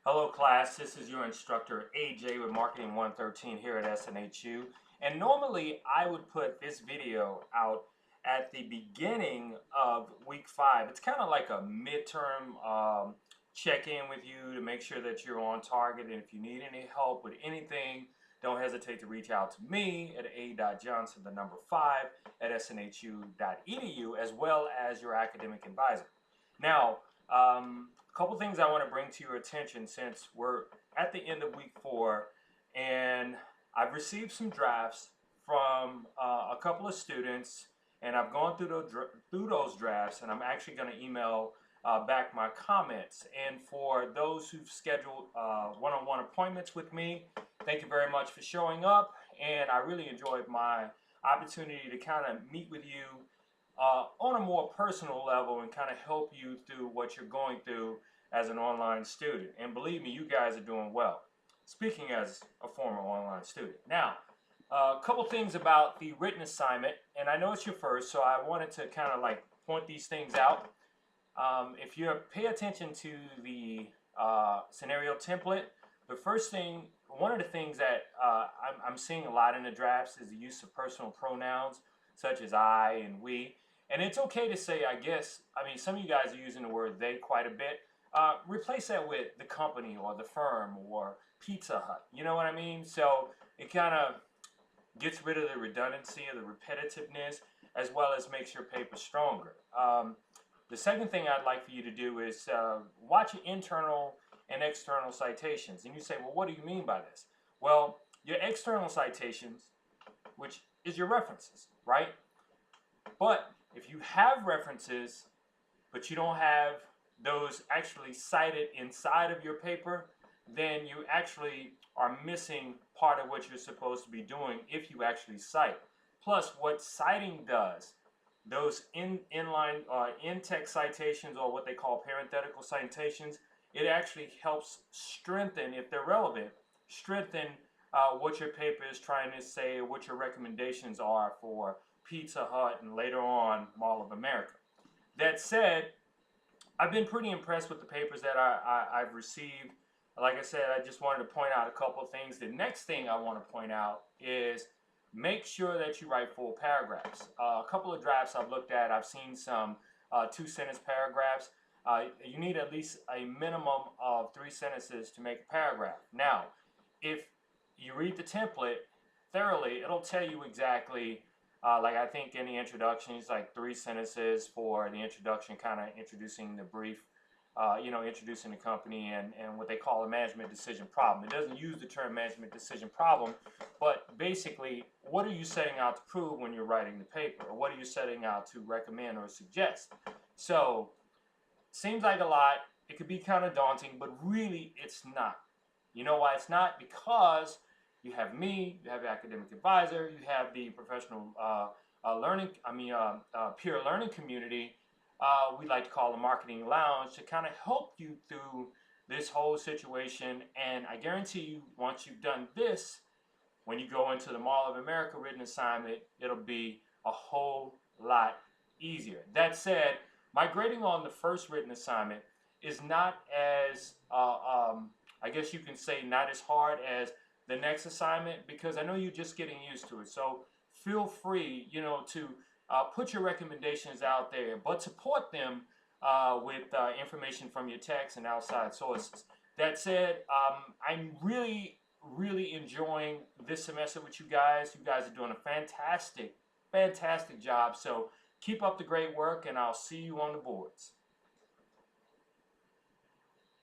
Hello class, this is your instructor AJ with Marketing 113 here at SNHU. And normally I would put this video out at the beginning of week 5. It's kind of like a midterm check-in with you to make sure that you're on target. And if you need any help with anything, don't hesitate to reach out to me at a.johnson, the number 5, at snhu.edu, as well as your academic advisor. Now, a couple things I want to bring to your attention since we're at the end of week 4, and I've received some drafts from a couple of students, and I've gone through those drafts, and I'm actually going to email back my comments. And for those who've scheduled one-on-one appointments with me, thank you very much for showing up, and I really enjoyed my opportunity to kind of meet with you on a more personal level and kind of help you through what you're going through as an online student. And believe me, you guys are doing well. Speaking as a former online student. Now, a couple things about the written assignment, and I know it's your first, so I wanted to kind of like point these things out. If you pay attention to the scenario template, the first thing, one of the things that I'm seeing a lot in the drafts is the use of personal pronouns such as I and we. And it's okay to say, I guess, I mean, some of you guys are using the word they quite a bit. Replace that with the company or the firm or Pizza Hut. You know what I mean? So it kind of gets rid of the redundancy or the repetitiveness, as well as makes your paper stronger. The second thing I'd like for you to do is watch your internal and external citations. And you say, well, what do you mean by this? Well, your external citations, which is your references, right? But if you have references, but you don't have those actually cited inside of your paper, then you actually are missing part of what you're supposed to be doing if you actually cite. Plus, what citing does, those inline in-text citations, or what they call parenthetical citations, it actually helps strengthen, if they're relevant, strengthen what your paper is trying to say, or what your recommendations are for Pizza Hut and later on Mall of America. That said, I've been pretty impressed with the papers that I've received. Like I said, I just wanted to point out a couple of things. The next thing I want to point out is make sure that you write full paragraphs. A couple of drafts I've looked at, I've seen some 2-sentence paragraphs. You need at least a minimum of 3 sentences to make a paragraph. Now, if you read the template thoroughly, it'll tell you exactly, like I think in the introduction, it's like 3 sentences for the introduction, kind of introducing the brief, introducing the company and what they call a management decision problem. It doesn't use the term management decision problem, but basically, what are you setting out to prove when you're writing the paper? Or what are you setting out to recommend or suggest? So, seems like a lot. It could be kind of daunting, but really it's not. You know why it's not? Because you have me, you have the academic advisor, you have the professional peer learning community. We like to call the marketing lounge, to kind of help you through this whole situation. And I guarantee you, once you've done this, when you go into the Mall of America written assignment, it'll be a whole lot easier. That said, my grading on the first written assignment is not as, I guess you can say, not as hard as the next assignment, because I know you're just getting used to it. So feel free, to put your recommendations out there, but support them with information from your text and outside sources. That said, I'm really enjoying this semester with you guys. You guys are doing a fantastic job. So keep up the great work, and I'll see you on the boards.